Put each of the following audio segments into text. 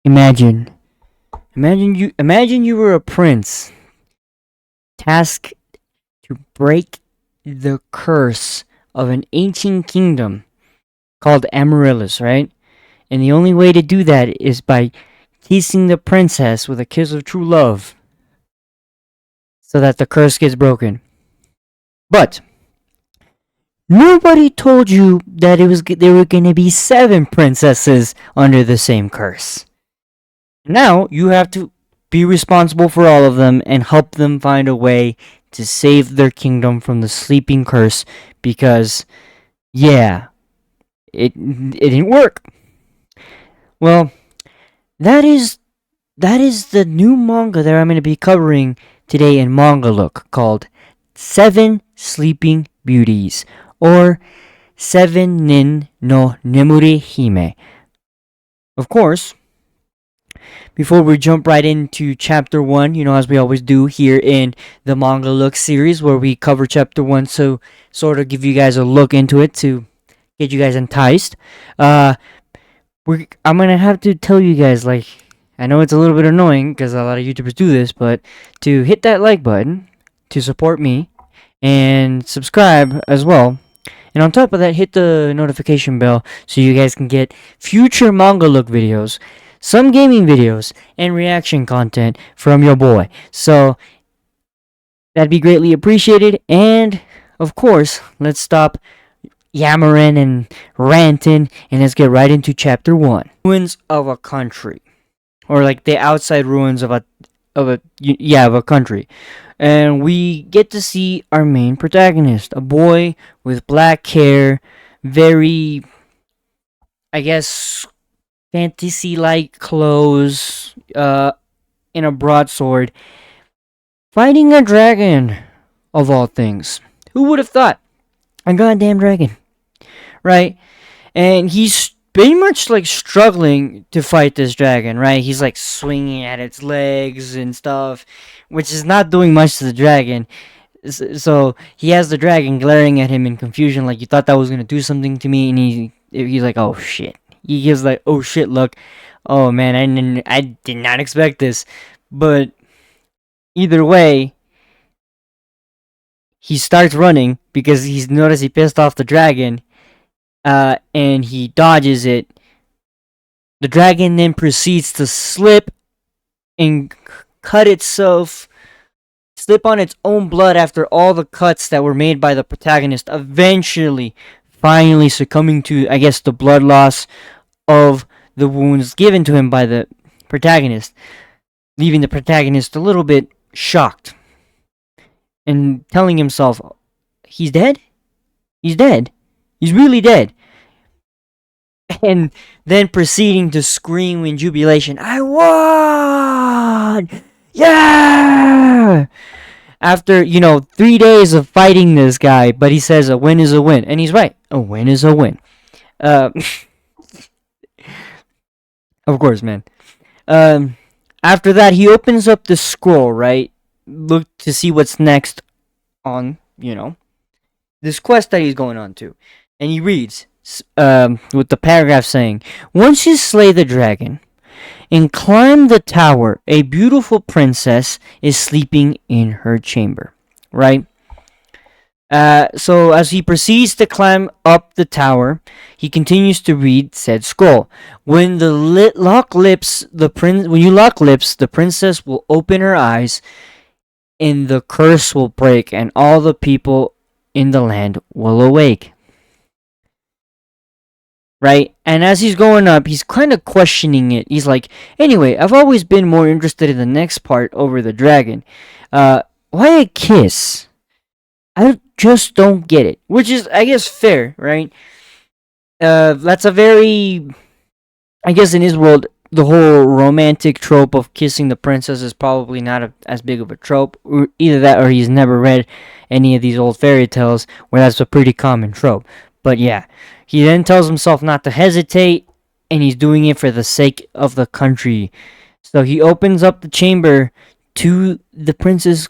Imagine, imagine you were a prince tasked to break the curse of an ancient kingdom called Amaryllis, right? And the only way to do that is by kissing the princess with a kiss of true love so that the curse gets broken. But nobody told you that there were going to be 7 princesses under the same curse. Now you have to be responsible for all of them and help them find a way to save their kingdom from the sleeping curse because yeah, it didn't work. Well, that is that is the new manga that I'm going to be covering today in Manga Look called 7 Sleeping Beauties or 7 Nin no Nemuri Hime. Of course, before we jump right into chapter 1, as we always do here in the Manga Look series where we cover chapter 1 so sort of give you guys a look into it to get you guys enticed. I'm going to have to tell you guys, like, I know it's a little bit annoying because a lot of YouTubers do this, but to hit that like button to support me and subscribe as well. And on top of that, hit the notification bell so you guys can get future Manga Look videos, some gaming videos, and reaction content from your boy. So that'd be greatly appreciated. And of course, let's stop yammering and ranting and let's get right into chapter 1. Ruins of a country. Or like the outside ruins of a country. And we get to see our main protagonist, a boy with black hair, very, I guess, fantasy-like clothes, in a broadsword, fighting a dragon, of all things. Who would have thought? A goddamn dragon, right? And he's pretty much like struggling to fight this dragon, right? He's like swinging at its legs and stuff, which is not doing much to the dragon. So he has the dragon glaring at him in confusion, like, you thought that was gonna do something to me, and he's like, oh shit. He gives like, oh shit look. Oh man, I did not expect this, but either way, he starts running because he's noticed he pissed off the dragon, and he dodges it. The dragon then proceeds to slip and cut itself, slip on its own blood after all the cuts that were made by the protagonist, eventually, finally succumbing to, I guess, the blood loss of the wounds given to him by the protagonist, leaving the protagonist a little bit shocked and telling himself, he's dead? He's dead. He's really dead. And then proceeding to scream in jubilation, I won! Yeah! After, 3 days of fighting this guy, but he says a win is a win. And he's right. A win is a win. Of course, man. After that, he opens up the scroll, right? Look to see what's next on, this quest that he's going on to. And he reads, with the paragraph saying, once you slay the dragon and climb the tower, a beautiful princess is sleeping in her chamber, right? So as he proceeds to climb up the tower, he continues to read said scroll. When you lock lips, the princess will open her eyes, and the curse will break, and all the people in the land will awake. Right? And as he's going up, he's kind of questioning it. He's like, anyway, I've always been more interested in the next part over the dragon. Why a kiss? I just don't get it. Which is, I guess, fair, right? That's a very, I guess in his world, the whole romantic trope of kissing the princess is probably not as big of a trope. Either that or he's never read any of these old fairy tales where that's a pretty common trope. But yeah, he then tells himself not to hesitate, and he's doing it for the sake of the country. So he opens up the chamber to the princess's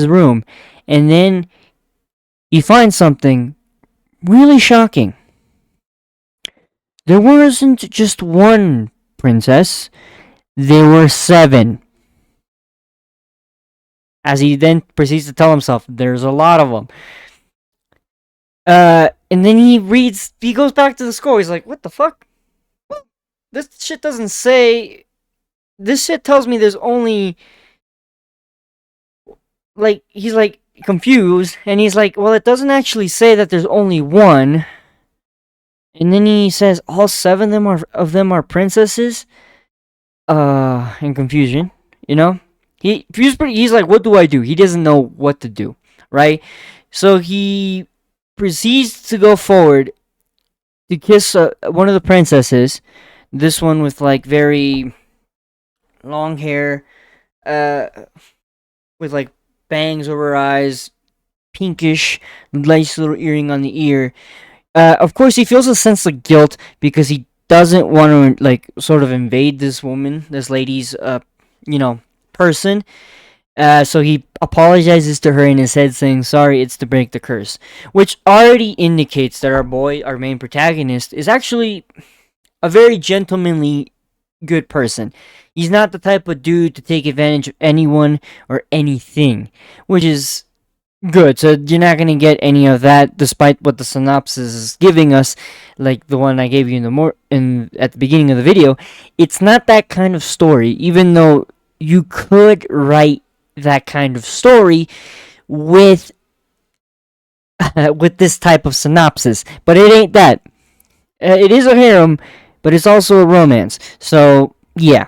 room, and then he finds something really shocking. There wasn't just one princess. There were 7. As he then proceeds to tell himself, there's a lot of them. And then he goes back to the score. He's like, what the fuck? This shit doesn't say. This shit tells me there's only. Like, he's like confused, and he's like, well, it doesn't actually say that there's only one. And then he says all 7 of them are princesses. In confusion, you know? He's like, what do I do? He doesn't know what to do, right? So he proceeds to go forward to kiss one of the princesses. This one with like very long hair, with like bangs over her eyes, pinkish, nice little earring on the ear. Of course, he feels a sense of guilt because he doesn't want to like sort of invade this woman, this lady's, person. So he apologizes to her in his head, saying, "Sorry, it's to break the curse," which already indicates that our main protagonist, is actually a very gentlemanly, good person. He's not the type of dude to take advantage of anyone or anything, which is good. So you're not gonna get any of that, despite what the synopsis is giving us, like the one I gave you at the beginning of the video. It's not that kind of story, even though you could write that kind of story with with this type of synopsis, but it ain't that. It is a harem, but it's also a romance. So yeah.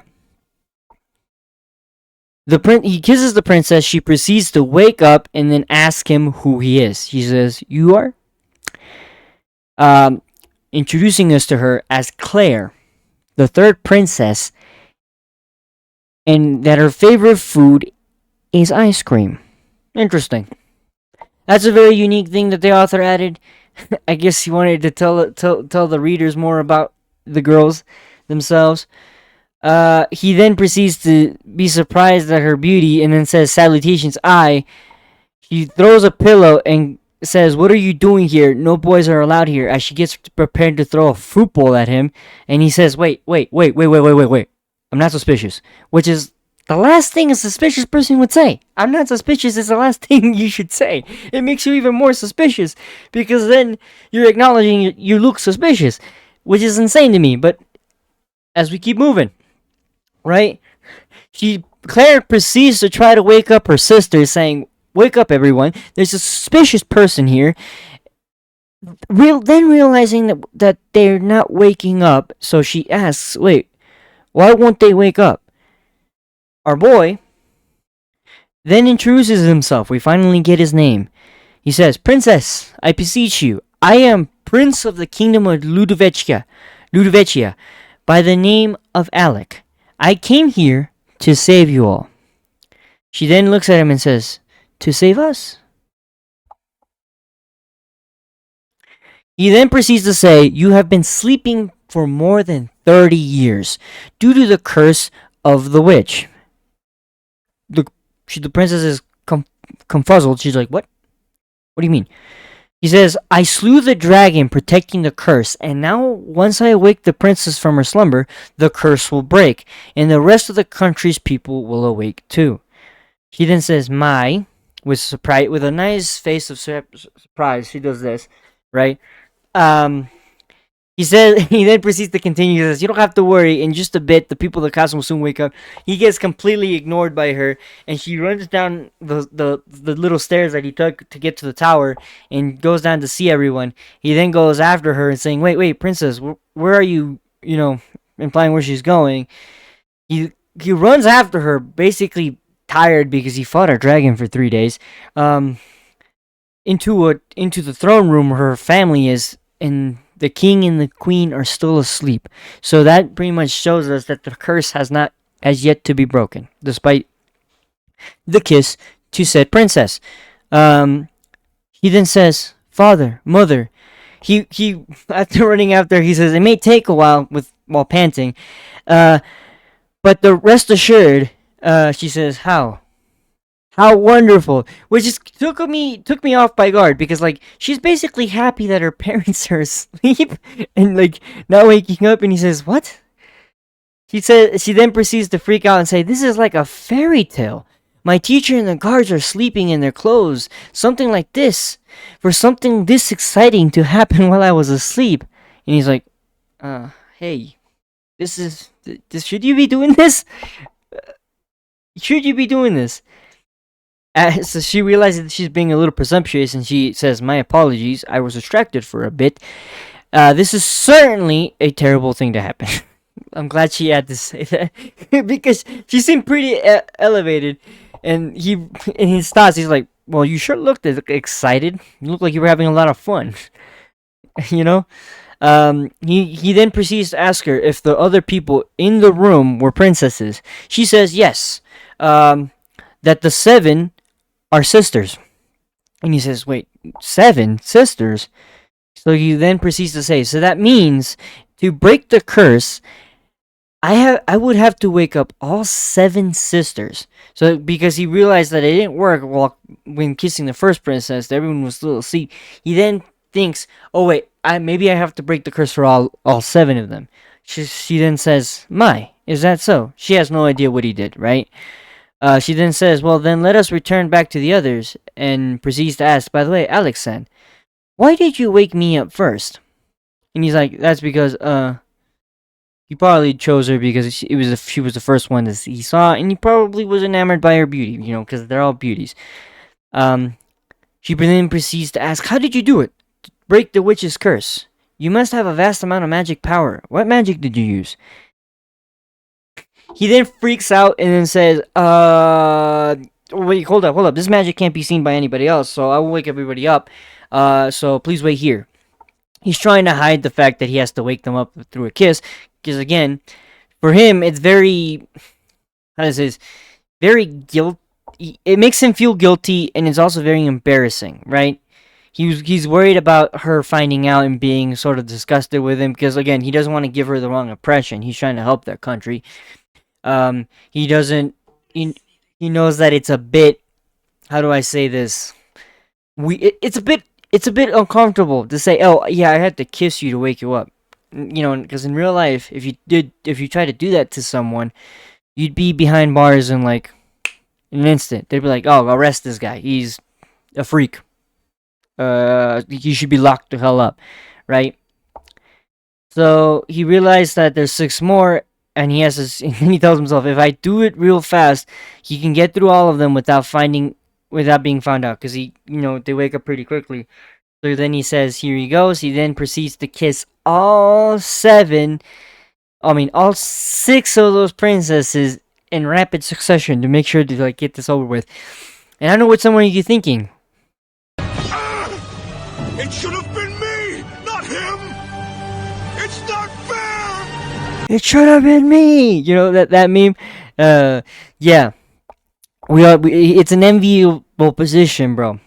He kisses the princess. She proceeds to wake up and then ask him who he is. She says, "You are?" Introducing us to her as Claire, the 3rd princess, and that her favorite food is ice cream. Interesting. That's a very unique thing that the author added. I guess he wanted to tell the readers more about the girls themselves. He then proceeds to be surprised at her beauty and then says, "Salutations, I." She throws a pillow and says, "What are you doing here? No boys are allowed here," as she gets prepared to throw a fruit bowl at him. And he says, wait. I'm not suspicious. Which is the last thing a suspicious person would say. "I'm not suspicious" is the last thing you should say. It makes you even more suspicious, because then you're acknowledging you look suspicious, which is insane to me. But as we keep moving, right? Claire proceeds to try to wake up her sister, saying, "Wake up, everyone. There's a suspicious person here." Then realizing that they're not waking up, so she asks, "Wait, why won't they wake up?" Our boy then introduces himself. We finally get his name. He says, "Princess, I beseech you, I am Prince of the Kingdom of Ludovechia, by the name of Alec. I came here to save you all." She then looks at him and says, "To save us?" He then proceeds to say, "You have been sleeping for more than 30 years due to the curse of the witch." The princess is confuzzled. She's like, "What? What do you mean?" He says, "I slew the dragon protecting the curse, and now once I awake the princess from her slumber, the curse will break, and the rest of the country's people will awake too." He then says, "My," with a nice face of surprise. She does this, right? He says, he then proceeds to continue. He says, "You don't have to worry. In just a bit, the people of the castle will soon wake up." He gets completely ignored by her, and she runs down the little stairs that he took to get to the tower, and goes down to see everyone. He then goes after her and saying, wait, princess, where are you?" Implying where she's going. He runs after her, basically tired because he fought a dragon for 3 days. Into the throne room where her family is, and the king and the queen are still asleep. So that pretty much shows us that the curse has yet to be broken, despite the kiss to said princess. He then says, "Father, mother." He after running after, he says, "It may take a while," while panting. But the rest assured, she says, How wonderful!" Which just took me off by guard, because like she's basically happy that her parents are asleep and like not waking up, and he says, "What?" She then proceeds to freak out and say, "This is like a fairy tale. My teacher and the guards are sleeping in their clothes. Something like this. For something this exciting to happen while I was asleep." And he's like, hey, this should you be doing this? Should you be doing this?" So she realizes that she's being a little presumptuous, and she says, "My apologies. I was distracted for a bit. This is certainly a terrible thing to happen." I'm glad she had to say that because she seemed pretty elevated, and in his thoughts, he's like, "Well, you sure looked excited. You look like you were having a lot of fun." you know. He then proceeds to ask her if the other people in the room were princesses. She says yes. That the 7 are sisters, and he says, "Wait, 7 sisters?" So he then proceeds to say, "So that means to break the curse, I would have to wake up all 7 sisters." So because he realized that it didn't work when kissing the first princess, everyone was still asleep. He then thinks, "Oh wait, maybe I have to break the curse for all 7 of them." She then says, "My, is that so?" She has no idea what he did, right? She then says, "Well, then let us return back to the others," and proceeds to ask, "By the way, Alex-san, why did you wake me up first?" And he's like, "That's because he probably chose her because she was the first one that he saw, and he probably was enamored by her beauty, because they're all beauties." She then proceeds to ask, "How did you do it? Break the witch's curse. You must have a vast amount of magic power. What magic did you use?" He then freaks out and then says, wait, hold up. This magic can't be seen by anybody else, so I will wake everybody up. So please wait here." He's trying to hide the fact that he has to wake them up through a kiss, because again, for him, it's very, how does this, very guilt. It makes him feel guilty, and it's also very embarrassing, right? He's worried about her finding out and being sort of disgusted with him, because again, he doesn't want to give her the wrong impression. He's trying to help their country. He doesn't. He knows that it's a bit. How do I say this? It's a bit uncomfortable to say, "Oh yeah, I had to kiss you to wake you up." Because in real life, if you try to do that to someone, you'd be behind bars in like an instant. They'd be like, "Oh, arrest this guy. He's a freak. He should be locked the hell up," right? So he realized that there's 6 more, and he has this, and he tells himself, if I do it real fast, he can get through all of them without being found out, because they wake up pretty quickly. So then he says, here he goes. He then proceeds to kiss all 6 of those princesses in rapid succession to make sure to like get this over with. And I know what some of you are thinking. It should have been me, not him. It's not fair. It should have been me. You know that meme. Yeah. It's an enviable position, bro.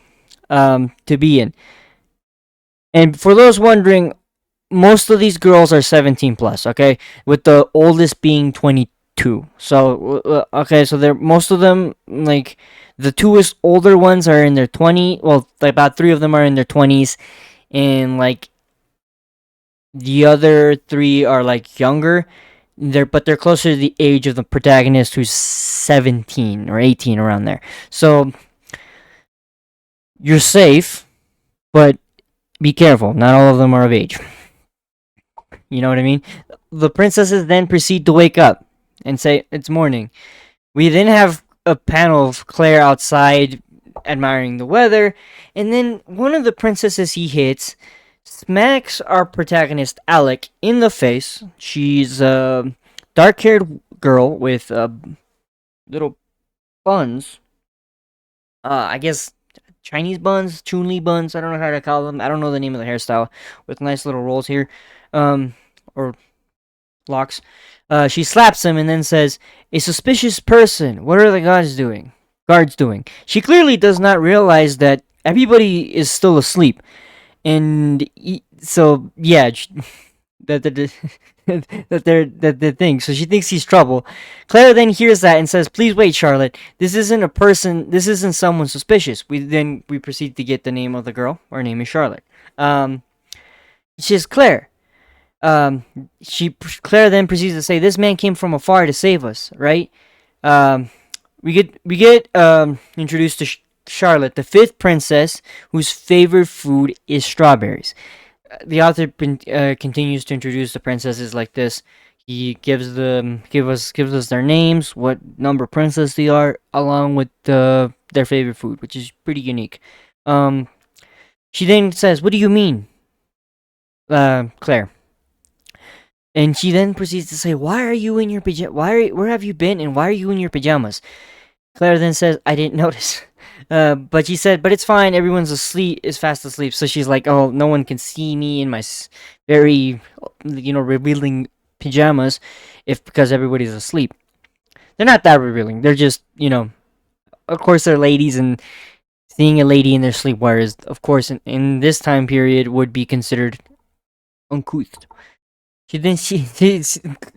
To be in. And for those wondering, most of these girls are 17 plus, okay? With the oldest being 22. So, okay, so most of them, like, the 2 older ones are in their 20s. Well, about 3 of them are in their 20s. And, like, the other 3 are, like, younger. But they're closer to the age of the protagonist, who's 17 or 18, around there. So, you're safe, but be careful. Not all of them are of age. You know what I mean? The princesses then proceed to wake up and say, it's morning. We then have a panel of Claire outside admiring the weather, and then one of the princesses he hits smacks our protagonist Alec in the face. She's a dark-haired girl with little buns. I guess Chinese buns, Chun-Li buns, I don't know how to call them. I don't know the name of the hairstyle, with nice little rolls here, or locks. She slaps him and then says, "A suspicious person. What are the guards doing?" She clearly does not realize that everybody is still asleep, and so yeah, that the thing. So she thinks he's trouble. Claire then hears that and says, "Please wait, Charlotte. This isn't a person. This isn't someone suspicious." We proceed to get the name of the girl. Her name is Charlotte. She says, "Claire, um, Claire then proceeds to say, "This man came from afar to save us." Right? Um, we get introduced to Charlotte, the fifth princess, whose favorite food is strawberries. The author continues to introduce the princesses like this. He gives us their names, what number princess they are, along with their favorite food, which is pretty unique. Um, she then says, "What do you mean, Claire?" And she then proceeds to say, "Why are you in your pajamas? Where have you been, and why are you in your pajamas?" Claire then says, "I didn't notice." But she said, "But it's fine. Everyone's asleep, is fast asleep." So she's like, "Oh, no one can see me in my very, revealing pajamas, if because everybody's asleep." They're not that revealing. They're just, of course, they're ladies, and seeing a lady in their sleepwear is, of course, in this time period, would be considered uncouth.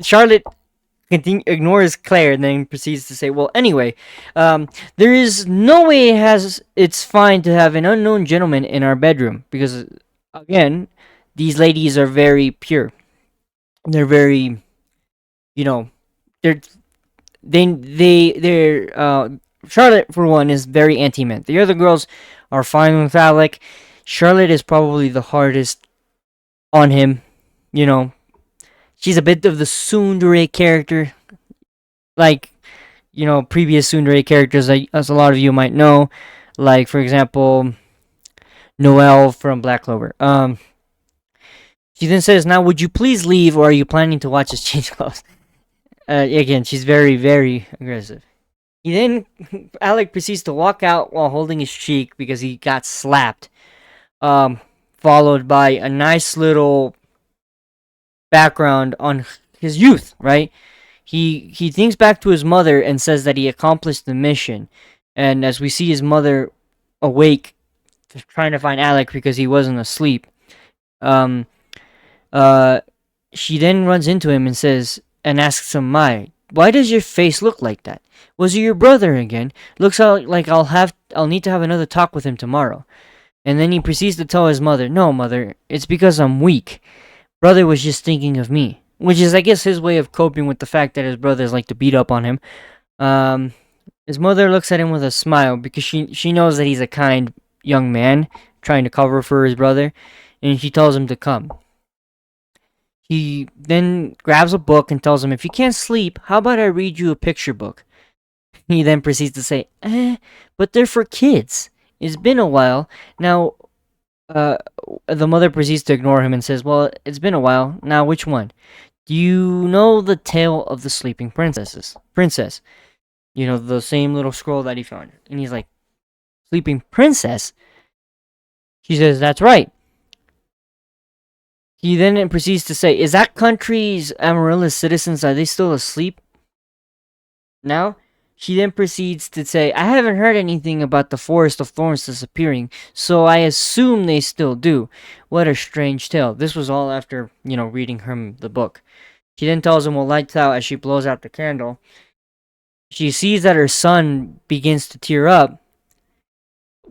Charlotte ignores Claire and then proceeds to say, "Well, anyway, there is no way it's fine to have an unknown gentleman in our bedroom because, again, these ladies are very pure. They're very, you know, they're they're Charlotte, for one, is very anti-men. The other girls are fine with Alec. Charlotte is probably the hardest on him. You know, she's a bit of the tsundere character, like, previous tsundere characters, as a lot of you might know, like, for example, Noelle from Black Clover. She then says, "Now, would you please leave, or are you planning to watch us change clothes?" Again, she's very, very aggressive. He then, Alec proceeds to walk out while holding his cheek because he got slapped. Um, Followed by a nice little background on his youth, right? He thinks back to his mother and says that he accomplished the mission. And as we see his mother awake, trying to find Alec because he wasn't asleep, um, uh, she then runs into him and says and asks him, "My, why does your face look like that? Was it your brother again? Looks like I'll need to have another talk with him tomorrow." And then he proceeds to tell his mother, "No, mother, it's because I'm weak. Brother was just thinking of me." Which is, I guess, his way of coping with the fact that his brothers like to beat up on him. Um, his mother looks at him with a smile because she knows that he's a kind young man trying to cover for his brother, and she tells him to come. He then grabs a book and tells him, "If you can't sleep, how about I read you a picture book?" He then proceeds to say, "But they're for kids. It's been a while. Now, uh, the mother proceeds to ignore him and says, "Well, it's been a while. Now, which one? Do you know the tale of the sleeping princess? The same little scroll that he found." And he's like, "Sleeping princess?" She says, "That's right." He then proceeds to say, "Is that country's Amarilla's citizens, are they still asleep now?" She then proceeds to say, "I haven't heard anything about the Forest of Thorns disappearing, so I assume they still do. What a strange tale." This was all after, reading him the book. She then tells him, "Well, lights out," as she blows out the candle. She sees that her son begins to tear up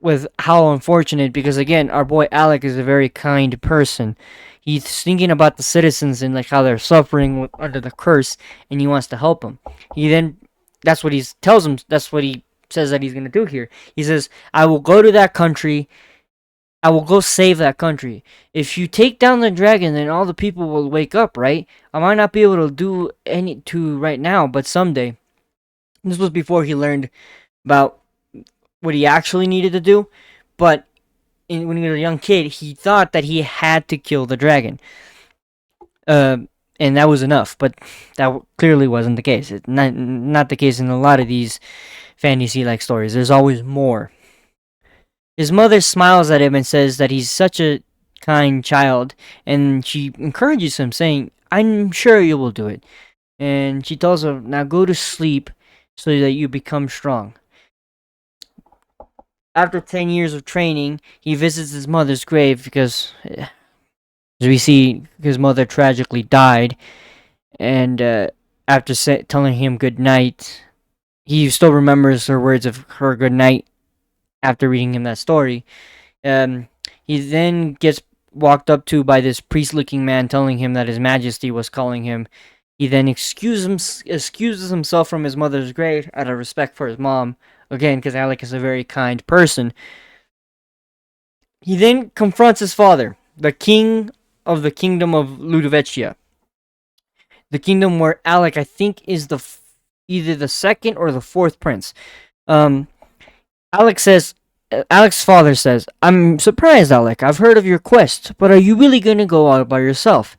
with how unfortunate, because again, our boy Alec is a very kind person. He's thinking about the citizens and like how they're suffering under the curse, and he wants to help them. He then, that's what he tells him. That's what he says that he's gonna do here. He says, "I will go to that country. I will go save that country. If you take down the dragon, then all the people will wake up, right? I might not be able to do any to right now, but someday." This was before he learned about what he actually needed to do, but when he was a young kid, he thought that he had to kill the dragon, uh, and that was enough. But that clearly wasn't the case. It's not the case in a lot of these fantasy-like stories. There's always more. His mother smiles at him and says that he's such a kind child, and she encourages him, saying, "I'm sure you will do it." And she tells him, "Now go to sleep so that you become strong." After 10 years of training, he visits his mother's grave because, as we see, his mother tragically died. And after telling him good night, he still remembers her words of her good night after reading him that story. He then gets walked up to by this priest-looking man, telling him that His Majesty was calling him. He then excuses himself from his mother's grave out of respect for his mom. Again, because Alec is a very kind person. He then confronts his father, the king of the kingdom of Ludovicea, the kingdom where Alec, I think, is either the second or the fourth prince. Um, Alec says, Alec's father says, "I'm surprised, Alec. I've heard of your quest, but are you really going to go out by yourself?"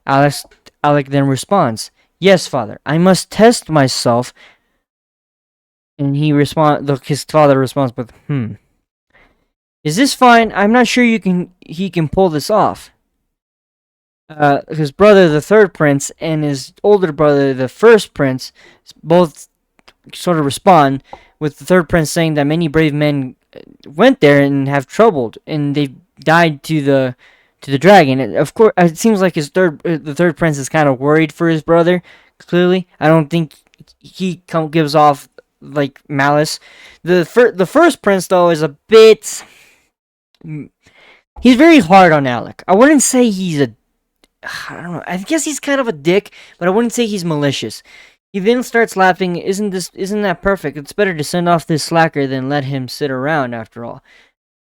Alex, Alec then responds, "Yes, father. I must test myself." And his father responds with, "Is this fine? I'm not sure he can pull this off." His brother, the third prince, and his older brother, the first prince, both sort of respond with the third prince saying that many brave men went there and have troubled, and they died to the dragon. And of course, it seems like the third prince is kind of worried for his brother. Clearly, I don't think he gives off like malice. The first prince though is a bit. He's very hard on Alec. I wouldn't say he's a. I don't know. I guess he's kind of a dick, but I wouldn't say he's malicious. He then starts laughing. Isn't that perfect? It's better to send off this slacker than let him sit around. After all,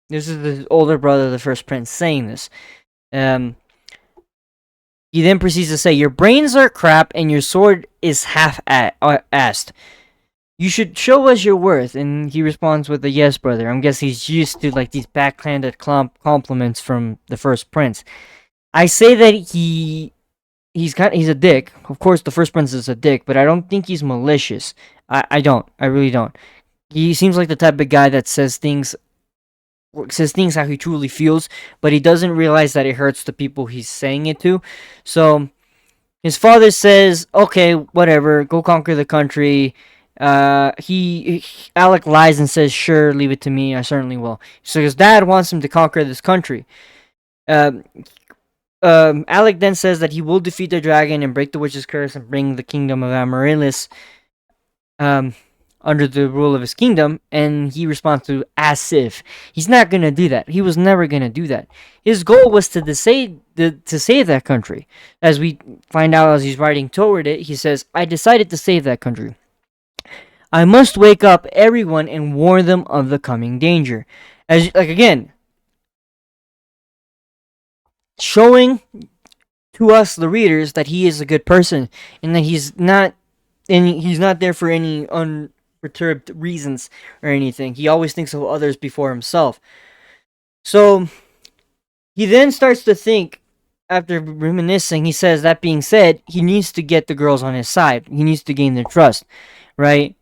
this is the older brother, the first prince, saying this. He then proceeds to say, "Your brains are crap, and your sword is half-assed. You should show us your worth." And he responds with a "Yes, brother." I guess he's used to like these backhanded compliments from the first prince. I say that he's a dick. Of course, the first prince is a dick, but I don't think he's malicious. I don't. I really don't. He seems like the type of guy that says things how he truly feels, but he doesn't realize that it hurts the people he's saying it to. So his father says, "Okay, whatever, go conquer the country." Alec lies and says, "Sure, leave it to me. I certainly will." So his dad wants him to conquer this country. Um, Alec then says that he will defeat the dragon and break the witch's curse and bring the kingdom of Amaryllis under the rule of his kingdom, and he responds to as if he's not gonna do that. He was never gonna do that. His goal was to save that country. As we find out as he's riding toward it, he says, "I decided to save that country. I must wake up everyone and warn them of the coming danger." As like again, showing to us the readers that he is a good person and that he's not there for any unperturbed reasons or anything. He always thinks of others before himself. So he then starts to think, after reminiscing, he says, that being said, he needs to get the girls on his side. He needs to gain their trust, right?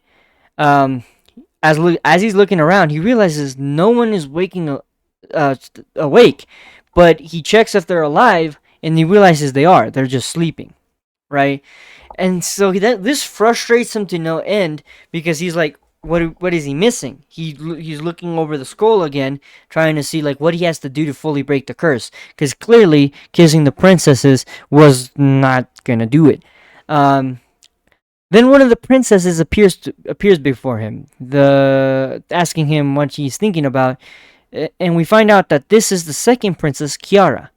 As he's looking around, he realizes no one is awake, but he checks if they're alive, and he realizes they are. They're just sleeping, right? And so this frustrates him to no end, because he's like, what is he missing? He's looking over the scroll again, trying to see like what he has to do to fully break the curse, because clearly kissing the princesses was not gonna do it. Then one of the princesses appears before him, asking him what he's thinking about, and we find out that this is the second princess, Kiara.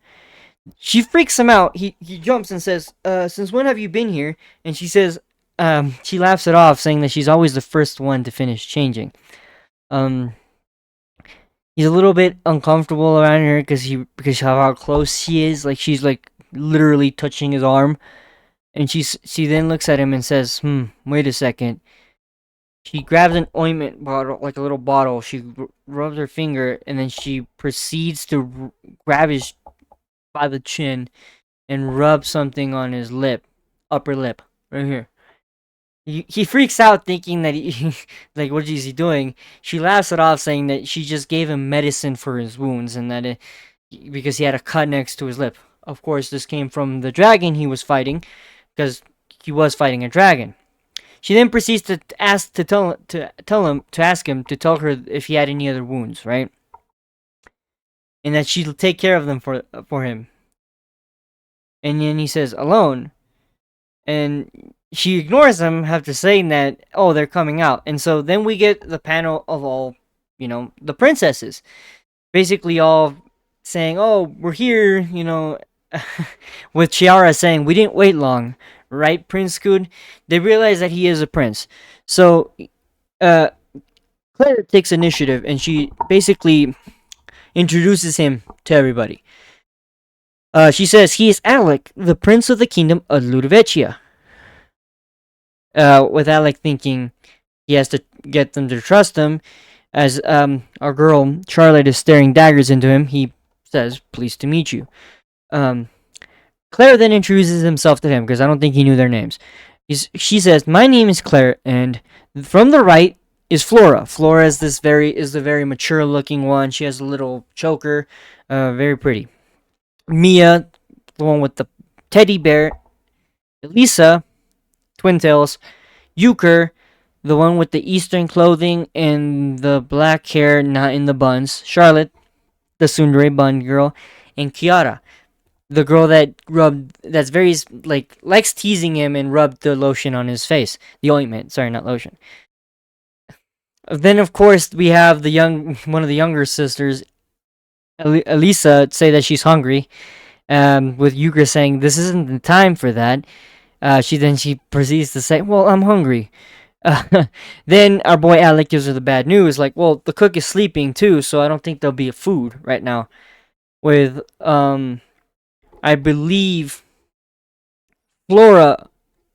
She freaks him out. He jumps and says, "Since when have you been here?" And she says, she laughs it off, saying that she's always the first one to finish changing. He's a little bit uncomfortable around her because of how close she is. Like she's like literally touching his arm, and she then looks at him and says, "Wait a second." She grabs an ointment bottle, like a little bottle. She rubs her finger, and then she proceeds to grab his by the chin and rub something on his upper lip, right here. He freaks out, thinking that like, what is he doing? She laughs it off, saying that she just gave him medicine for his wounds, and that because he had a cut next to his lip. Of course, this came from the dragon he was fighting, because he was fighting a dragon. She then proceeds to ask to tell him to tell her if he had any other wounds, right? And that she'll take care of them for him. And then he says, "Alone," and she ignores him after saying that, "Oh, they're coming out." And so then we get the panel of all, the princesses, basically all saying, "Oh, we're here," with Chiara saying, "We didn't wait long, right, Prince Good?" They realize that he is a prince. So, uh, Claire takes initiative and she basically introduces him to everybody. She says he is Alec, the prince of the kingdom of Ludovicea. With Alec thinking he has to get them to trust him, as our girl Charlotte is staring daggers into him, he says, "Pleased to meet you." Um, Claire then introduces himself to him because I don't think he knew their names. She says, "My name is Claire," and from the right is Flora. Flora is the very mature looking one. She has a little choker, very pretty. Mia, the one with the teddy bear. Elisa, twin tails. Euchre, the one with the Eastern clothing and the black hair, not in the buns. Charlotte, the tsundere bun girl, and Kiara, the girl that's very likes teasing him and rubbed the lotion on his face, the ointment. Sorry, not lotion. Then of course we have one of the younger sisters, Elisa, say that she's hungry. With Euchre saying this isn't the time for that. She proceeds to say, "Well, I'm hungry." Then our boy Alec gives her the bad news, like, "Well, the cook is sleeping too, so I don't think there'll be food right now." With I believe Flora,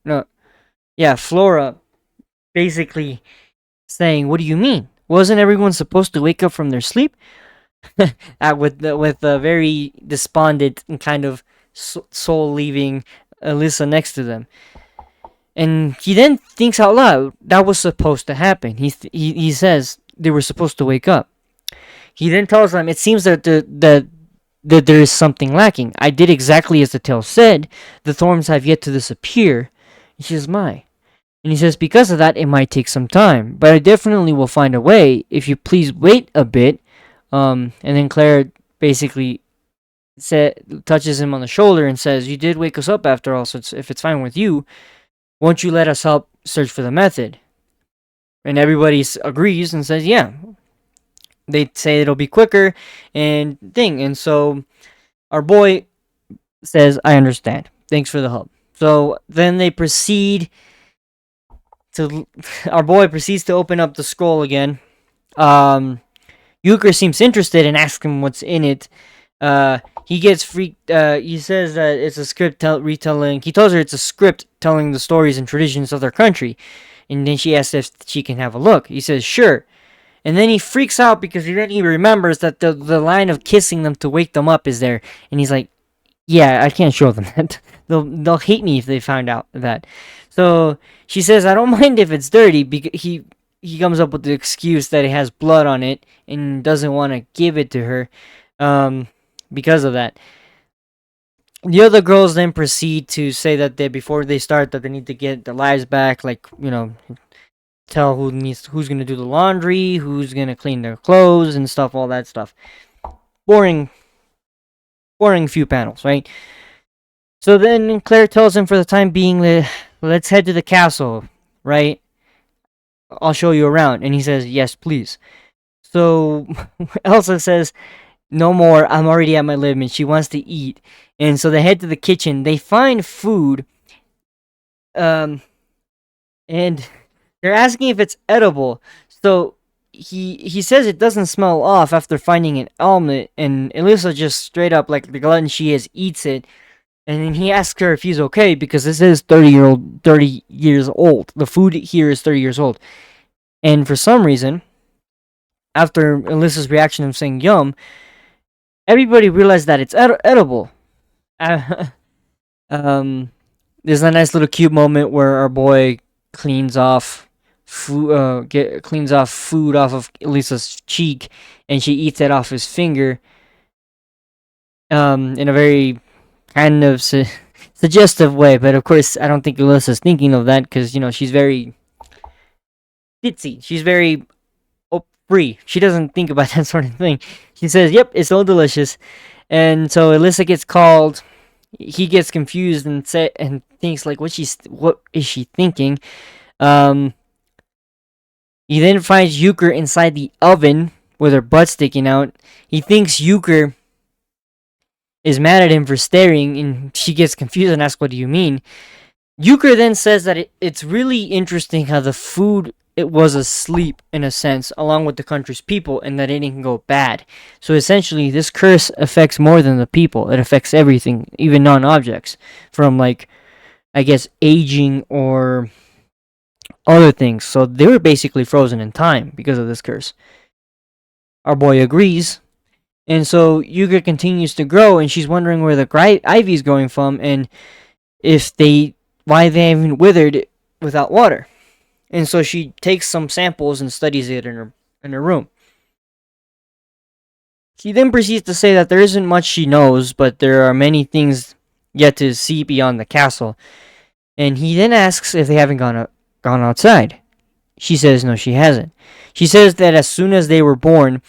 no, yeah, Flora, basically saying, "What do you mean? Wasn't everyone supposed to wake up from their sleep?" With a very despondent and kind of soul leaving Alyssa next to them. And he then thinks out loud that was supposed to happen. He says they were supposed to wake up. He then tells them it seems that there is something lacking. I did exactly as the tale said. The thorns have yet to disappear. And she says, "My." And he says, "Because of that, it might take some time, but I definitely will find a way. If you please wait a bit." And then Claire basically touches him on the shoulder and says, "You did wake us up after all, so if it's fine with you, won't you let us help search for the method?" And everybody agrees and says, "Yeah." They say it'll be quicker and thing. And so our boy says, "I understand. Thanks for the help." So then they proceed to. Our boy proceeds to open up the scroll again. Euchre seems interested and asks him what's in it. He gets freaked. He says that it's a script retelling. He tells her it's a script telling the stories and traditions of their country. And then she asks if she can have a look. He says, "Sure." And then he freaks out because then he remembers that the line of kissing them to wake them up is there. And he's like, "Yeah, I can't show them that. They'll hate me if they find out that." So she says, "I don't mind if it's dirty." Because he comes up with the excuse that it has blood on it and doesn't want to give it to her, because of that. The other girls then proceed to say that before they start that they need to get their lives back, like tell who's gonna do the laundry, who's gonna clean their clothes and stuff, all that stuff. Boring, boring few panels, right? So then Claire tells him for the time being, let's head to the castle, right? I'll show you around. And he says, "Yes, please." So Elsa says, "No more. I'm already at my limit." She wants to eat. And so they head to the kitchen. They find food. Um, and they're asking if it's edible. So he says it doesn't smell off after finding an almond. And Elisa just straight up, like the glutton she is, eats it. And then he asks her if he's okay because this is 30 years old. The food here is 30 years old. And for some reason, after Alyssa's reaction of saying "yum," everybody realized that it's edible. Uh, um, there's a nice little cute moment where our boy cleans off cleans off food off of Lisa's cheek, and she eats it off his finger. In a very kind of suggestive way, but of course, I don't think Alyssa's thinking of that because she's very ditzy. She's very free. She doesn't think about that sort of thing. She says, "Yep, it's so delicious," and so Alyssa gets called. He gets confused and thinks like, what is she thinking? He then finds Euchre inside the oven with her butt sticking out. He thinks Euchre is mad at him for staring, and she gets confused and asks, "What do you mean?" Euchre then says that it's really interesting how the food it was asleep in a sense, along with the country's people, and that it didn't go bad. So essentially, this curse affects more than the people. It affects everything, even non-objects, from like I guess aging or other things. So they were basically frozen in time because of this curse. Our boy agrees, and so Yuga continues to grow, and she's wondering where the ivy's going from, and if they why they haven't withered without water. And so she takes some samples and studies it in her room. She then proceeds to say that there isn't much she knows, but there are many things yet to see beyond the castle. And he then asks if they haven't gone outside. She says no, she hasn't. She says that as soon as they were born,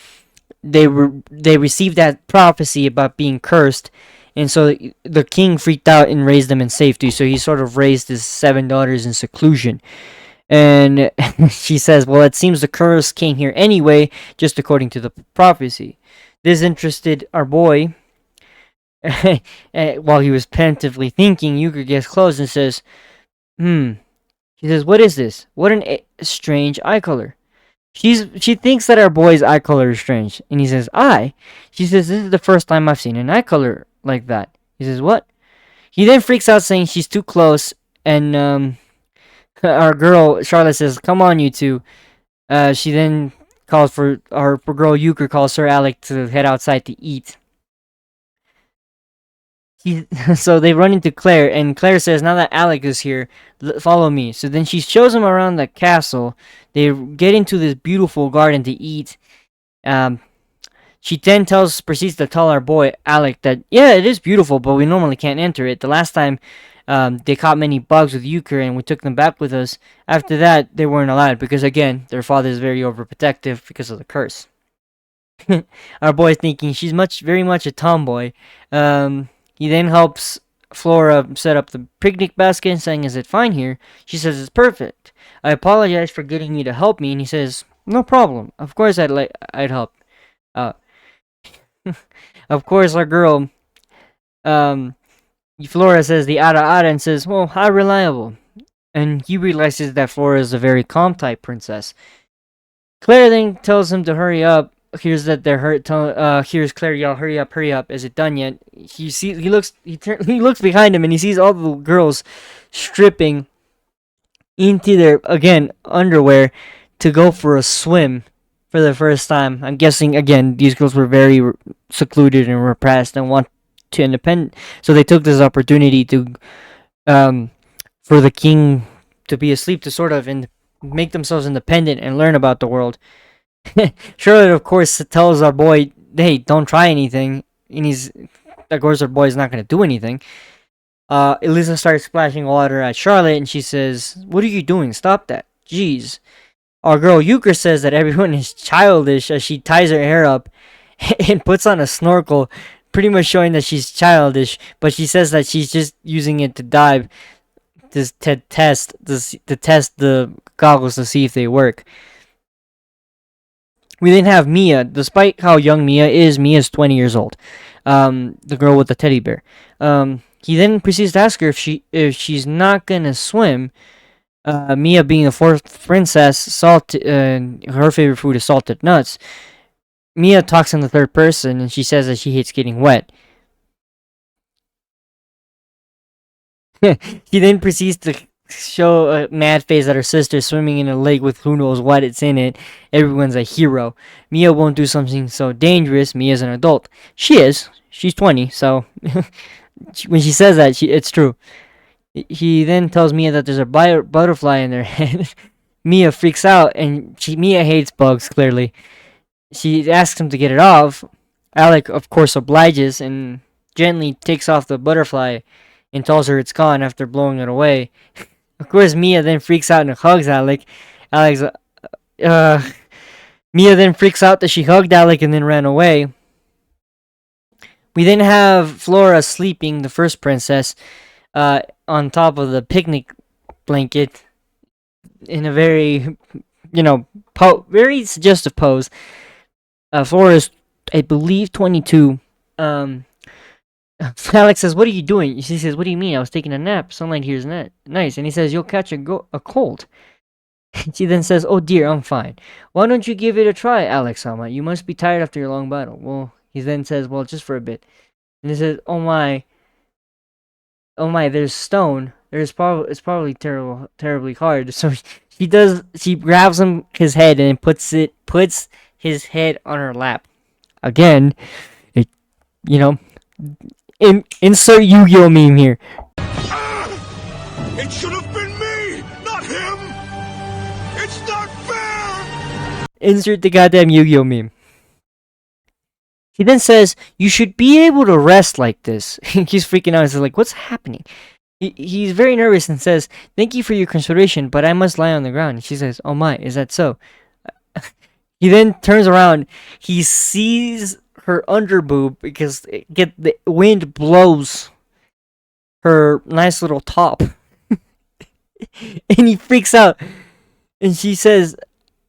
they received that prophecy about being cursed, and so the king freaked out and raised them in safety. So he sort of raised his 7 daughters in seclusion. And she says, "Well, it seems the curse came here anyway, just according to the prophecy." This interested our boy. While he was pensive,ly thinking, Euchre gets close and says, "Hmm." She says, "What is this? What an strange eye color." She thinks that our boy's eye color is strange, and he says, "Eye." She says, "This is the first time I've seen an eye color like that." He says, "What?" He then freaks out, saying she's too close, and our girl Charlotte says, "Come on, you two." She then calls for our girl Euchre calls Sir Alec to head outside to eat. So they run into Claire, and Claire says, "Now that Alec is here, follow me." So then she shows him around the castle. They get into this beautiful garden to eat. Um, she then proceeds to tell our boy Alec that yeah, it is beautiful, but we normally can't enter it. The last time, they caught many bugs with Euchre, and we took them back with us. After that, they weren't allowed because again, their father is very overprotective because of the curse. Our boy's thinking she's very much a tomboy. He then helps Flora set up the picnic basket, saying, "Is it fine here?" She says, "It's perfect. I apologize for getting you to help me." And he says, "No problem. Of course I'd help." Uh, of course, our girl, um, Flora says the Ada Ada and says, "Well, how reliable." And he realizes that Flora is a very calm type princess. Claire then tells him to hurry up. Hears that they're hurt. Hears Claire yell, "Hurry up, hurry up! Is it done yet?" He looks behind him and he sees all the girls stripping into their again underwear to go for a swim for the first time. I'm guessing again these girls were very secluded and repressed and want to independent, so they took this opportunity to for the king to be asleep to sort of make themselves independent and learn about the world. Charlotte, of course, tells our boy, "Hey, don't try anything," and of course, our boy's not gonna do anything. Elisa starts splashing water at Charlotte, and she says, "What are you doing? Stop that! Jeez." Our girl Euchre says that everyone is childish as she ties her hair up and puts on a snorkel, pretty much showing that she's childish. But she says that she's just using it to dive, to test the goggles to see if they work. We then have Mia. Despite how young Mia is, Mia's 20 years old. The girl with the teddy bear. He then proceeds to ask her if she's not gonna swim. Mia, being the fourth princess, her favorite food is salted nuts. Mia talks in the third person, and she says that she hates getting wet. She then proceeds to show a mad face at her sister swimming in a lake with who knows what it's in it. Everyone's a hero. Mia won't do something so dangerous. Mia's an adult. She is. She's 20, so when she says that, it's true. He then tells Mia that there's a butterfly in their head. Mia freaks out, and Mia hates bugs, clearly. She asks him to get it off. Alec, of course, obliges and gently takes off the butterfly and tells her it's gone after blowing it away. Of course, Mia then freaks out and hugs Alec. Mia then freaks out that she hugged Alec and then ran away. We then have Flora sleeping, the first princess, on top of the picnic blanket in a very, very suggestive pose. Flora is, I believe, 22. Alex says, "What are you doing?" She says, "What do you mean? I was taking a nap. Sunlight here is nice." And he says, "You'll catch a cold." She then says, "Oh dear, I'm fine. Why don't you give it a try, Alex-sama? You must be tired after your long battle." Well, he then says, "Well, just for a bit." And he says, oh my, there's stone. It's probably terribly hard." So she grabs his head and puts his head on her lap. Again, it, you know, insert Yu-Gi-Oh meme here. It should have been me, not him! It's not fair! Insert the goddamn Yu-Gi-Oh meme. He then says, "You should be able to rest like this." He's freaking out. He's like, "What's happening?" He's very nervous and says, "Thank you for your consideration, but I must lie on the ground." And she says, "Oh my, is that so?" He then turns around. He sees her underboob because the wind blows her nice little top. And he freaks out. And she says,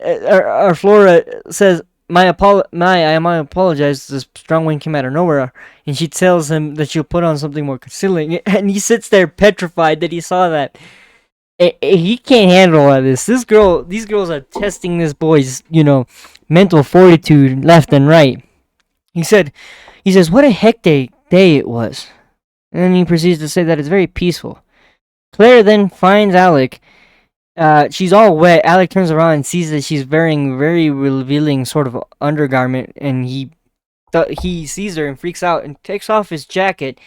our Flora says, I apologize. This strong wind came out of nowhere." And she tells him that she'll put on something more concealing. And he sits there petrified that he saw that. He can't handle all this. These girls are testing this boy's, mental fortitude left and right. He says, "What a hectic day it was." And then he proceeds to say that it's very peaceful. Claire then finds Alec. She's all wet. Alec turns around and sees that she's wearing very revealing sort of undergarment, and he sees her and freaks out and takes off his jacket,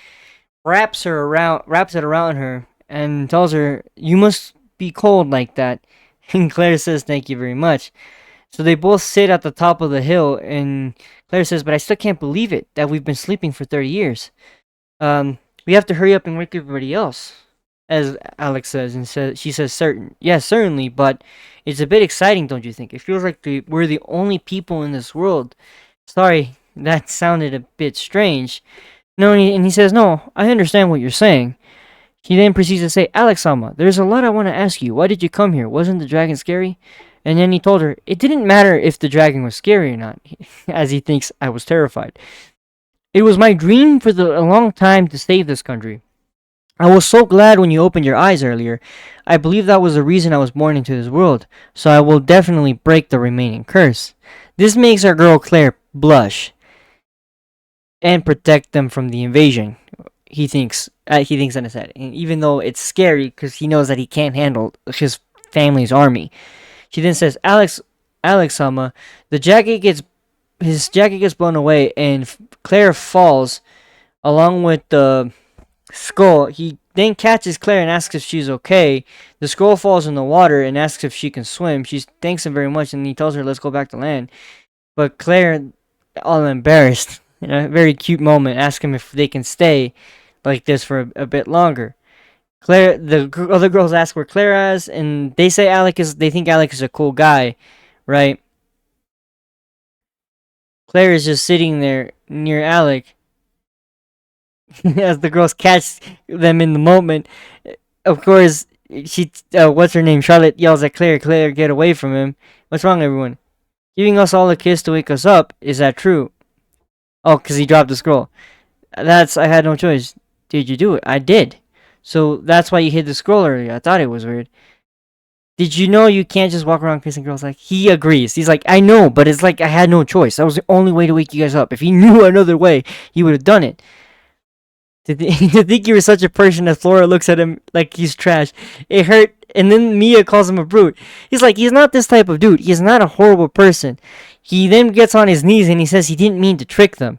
wraps it around her, and tells her, "You must be cold like that." And Claire says, "Thank you very much." So they both sit at the top of the hill, and Claire says, "But I still can't believe it that we've been sleeping for 30 years. We have to hurry up and wake everybody else," as Alex says, and she says, "Yes, certainly, but it's a bit exciting, don't you think? It feels like we're the only people in this world." Sorry, that sounded a bit strange. No, and he says, "No, I understand what you're saying." He then proceeds to say, "Alex-sama, there's a lot I want to ask you. Why did you come here? Wasn't the dragon scary?" And then he told her it didn't matter if the dragon was scary or not, as he thinks I was terrified. "It was my dream for a long time to save this country. I was so glad when you opened your eyes earlier. I believe that was the reason I was born into this world, so I will definitely break the remaining curse." This makes our girl Claire blush and protect them from the invasion. He thinks in his head, and even though it's scary because he knows that he can't handle his family's army. She then says, Alex-sama, his jacket gets blown away, and Claire falls along with the skull. He then catches Claire and asks if she's okay. The skull falls in the water and asks if she can swim. She thanks him very much, and he tells her, "Let's go back to land." But Claire, all embarrassed, in a very cute moment, asks him if they can stay like this for a bit longer. The other girls ask where Claire is, and they say they think Alec is a cool guy, right? Claire is just sitting there near Alec as the girls catch them in the moment. Of course, what's her name? Charlotte yells at Claire, "Claire, get away from him. What's wrong, everyone? Giving us all a kiss to wake us up. Is that true?" Oh, because he dropped the scroll. I had no choice. Did you do it? I did. So that's why you hid the scroll earlier. I thought it was weird. Did you know you can't just walk around kissing girls? Like, he agrees. He's like, "I know, but it's like I had no choice. That was the only way to wake you guys up. If he knew another way, he would have done it." To think you were such a person that Flora looks at him like he's trash. It hurt. And then Mia calls him a brute. He's like, he's not this type of dude. He's not a horrible person. He then gets on his knees and he says he didn't mean to trick them.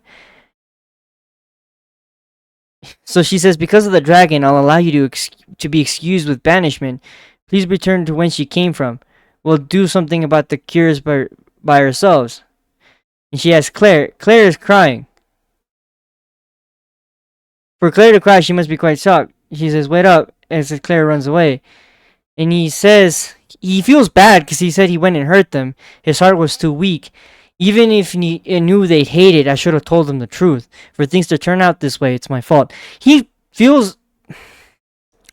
So she says, "Because of the dragon, I'll allow you to be excused with banishment. Please return to whence you came from. We'll do something about the cures by ourselves." And she asks Claire. Claire is crying. For Claire to cry, she must be quite shocked. She says, "Wait up," as Claire runs away. And he says he feels bad because he said he went and hurt them. His heart was too weak. Even if he knew they'd hate it, I should have told them the truth. For things to turn out this way, it's my fault. He feels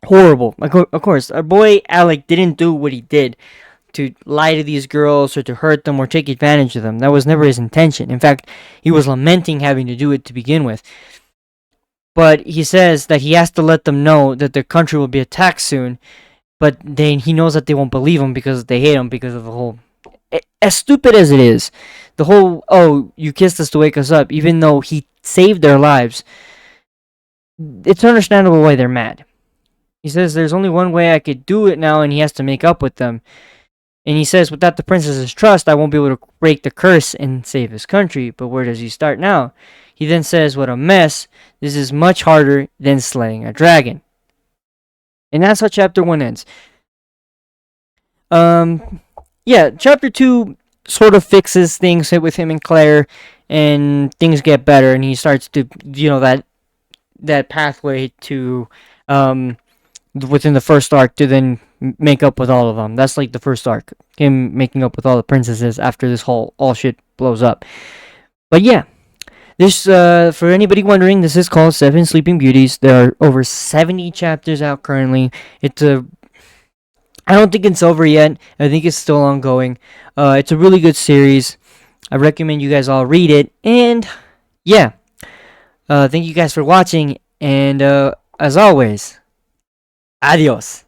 horrible. Of course, our boy Alec didn't do what he did to lie to these girls or to hurt them or take advantage of them. That was never his intention. In fact, he was lamenting having to do it to begin with. But he says that he has to let them know that their country will be attacked soon. But then he knows that they won't believe him because they hate him because of the whole. As stupid as it is, the whole "oh, you kissed us to wake us up," even though he saved their lives, it's understandable why they're mad. He says there's only one way I could do it now, and he has to make up with them. And he says, without the princess's trust, I won't be able to break the curse and save his country. But where does he start now? He then says, what a mess. This is much harder than slaying a dragon. And that's how chapter 1 ends. Yeah, chapter 2 sort of fixes things with him and Claire, and things get better, and he starts to, that pathway to, within the first arc to then make up with all of them. That's like the first arc, him making up with all the princesses after this whole all shit blows up. But yeah, this for anybody wondering, this is called Seven Sleeping Beauties. There are over 70 chapters out currently. I don't think it's over yet. I think it's still ongoing. It's a really good series. I recommend you guys all read it. And yeah, thank you guys for watching. And as always, adios.